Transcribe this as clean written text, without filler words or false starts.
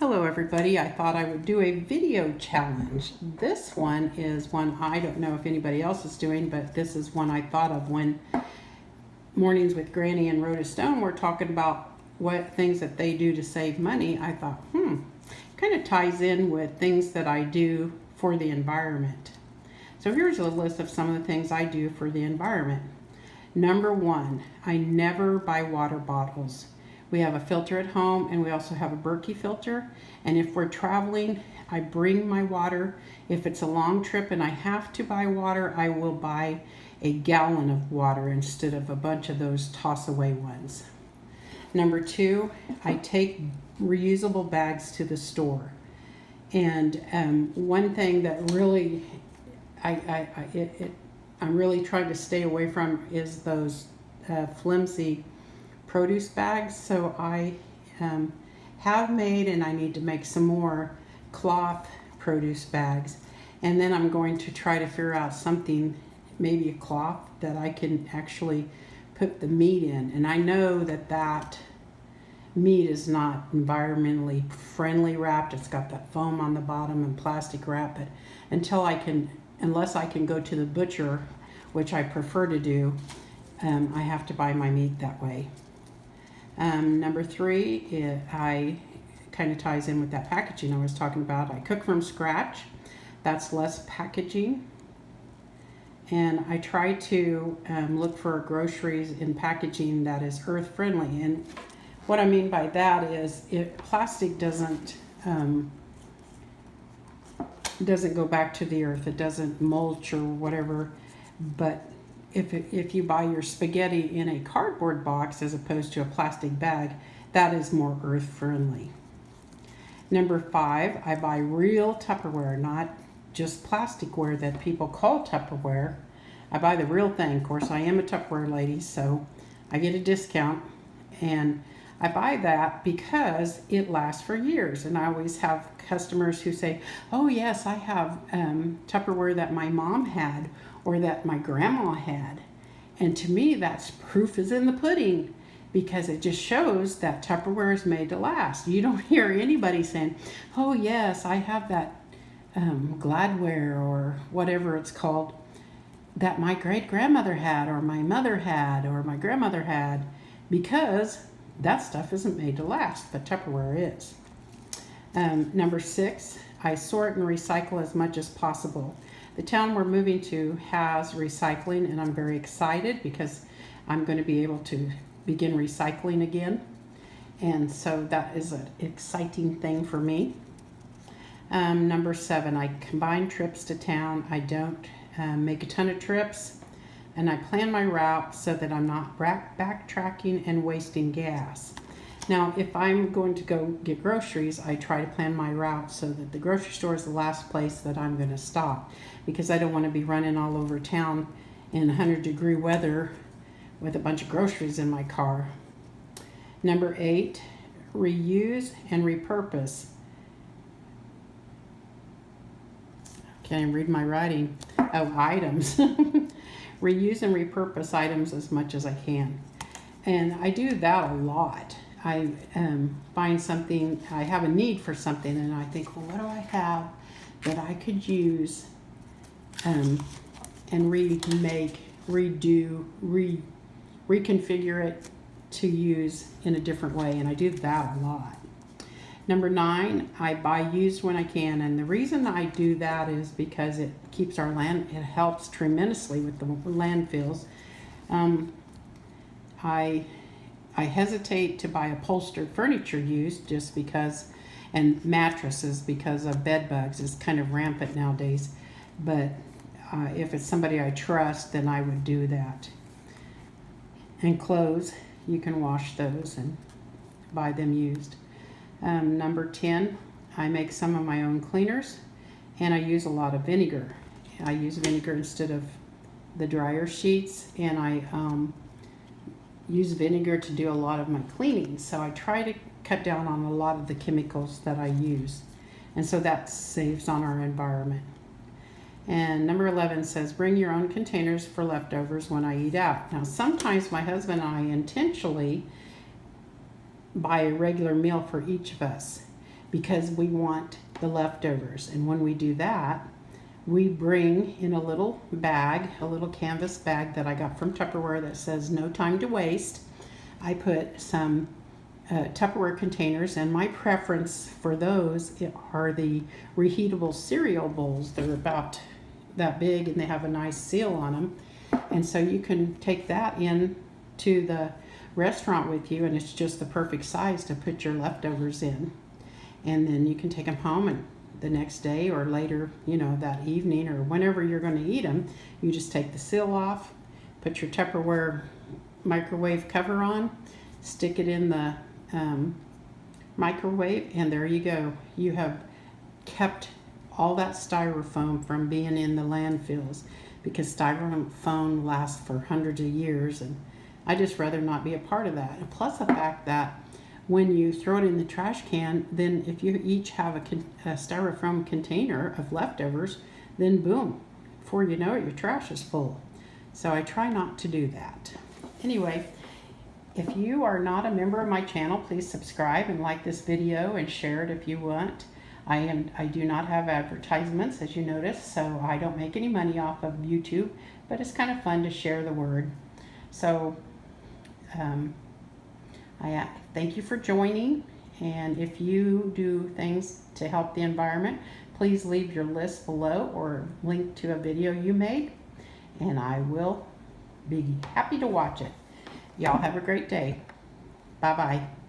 Hello everybody, I thought I would do a video challenge. This one is one I don't know if anybody else is doing, but this is one I thought of when Mornings with Granny and Rhoda Stone were talking about what things that they do to save money. I thought, kind of ties in with things that I do for the environment. So here's a list of some of the things I do for the environment. Number one, I never buy water bottles. We have a filter at home and we also have a Berkey filter. And if we're traveling, I bring my water. If it's a long trip and I have to buy water, I will buy a gallon of water instead of a bunch of those toss away ones. Number two, I take reusable bags to the store. And one thing that really I'm really trying to stay away from is those flimsy produce bags. So I have made, and I need to make some more cloth produce bags. And then I'm going to try to figure out something, maybe a cloth that I can actually put the meat in. And I know that that meat is not environmentally friendly wrapped. It's got that foam on the bottom and plastic wrap. But unless I can go to the butcher, which I prefer to do, I have to buy my meat that way. Number three, I kind of ties in with that packaging I was talking about. I cook from scratch. That's less packaging. And I try to look for groceries in packaging that is earth friendly. And what I mean by that is plastic doesn't go back to the earth. It doesn't mulch or whatever. But if you buy your spaghetti in a cardboard box as opposed to a plastic bag, that is more earth friendly. Number five, I buy real Tupperware, not just plasticware that people call Tupperware. I buy the real thing. Of course, I am a Tupperware lady, so I get a discount. And I buy that because it lasts for years. And I always have customers who say, oh yes, I have Tupperware that my mom had or that my grandma had. And to me, that's proof is in the pudding, because it just shows that Tupperware is made to last. You don't hear anybody saying, oh yes, I have that Gladware or whatever it's called that my great-grandmother had or my mother had or my grandmother had, because that stuff isn't made to last, but Tupperware is. Number six, I sort and recycle as much as possible. The town we're moving to has recycling, and I'm very excited because I'm going to be able to begin recycling again. And so that is an exciting thing for me. Number seven, I combine trips to town. I don't make a ton of trips, and I plan my route so that I'm not backtracking and wasting gas. Now, if I'm going to go get groceries, I try to plan my route so that the grocery store is the last place that I'm going to stop, because I don't want to be running all over town in 100-degree weather with a bunch of groceries in my car. Number eight, reuse and repurpose. Can't even read my writing. Oh, items. Reuse and repurpose items as much as I can. And I do that a lot. I find something, I have a need for something, and I think, well, what do I have that I could use and remake, redo, reconfigure it to use in a different way, and I do that a lot. Number nine, I buy used when I can, and the reason I do that is because it keeps our land, it helps tremendously with the landfills. I hesitate to buy upholstered furniture used just because, and mattresses, because of bed bugs is kind of rampant nowadays. But if it's somebody I trust, then I would do that. And clothes, you can wash those and buy them used. Number 10, I make some of my own cleaners, and I use a lot of vinegar. I use vinegar instead of the dryer sheets, and I use vinegar to do a lot of my cleaning. So I try to cut down on a lot of the chemicals that I use, and so that saves on our environment. And number 11 says, bring your own containers for leftovers when I eat out. Now, sometimes my husband and I intentionally buy a regular meal for each of us, because we want the leftovers. And when we do that, we bring in a little bag, a little canvas bag that I got from Tupperware that says no time to waste. I put some Tupperware containers, and my preference for those are the reheatable cereal bowls. They're about that big and they have a nice seal on them. And so you can take that in to the restaurant with you, and it's just the perfect size to put your leftovers in. And then you can take them home, and the next day or later, that evening or whenever you're going to eat them, you just take the seal off, put your Tupperware microwave cover on, stick it in the microwave, and there you go. You have kept all that styrofoam from being in the landfills, because styrofoam lasts for hundreds of years, and I just rather not be a part of that. And plus the fact that when you throw it in the trash can, then if you each have a styrofoam container of leftovers, then boom, before you know it, your trash is full. So I try not to do that. Anyway, if you are not a member of my channel, please subscribe and like this video and share it if you want. I do not have advertisements, as you notice, so I don't make any money off of YouTube, but it's kind of fun to share the word. So I thank you for joining, and if you do things to help the environment, please leave your list below or link to a video you made, and I will be happy to watch it. Y'all have a great day. Bye-bye.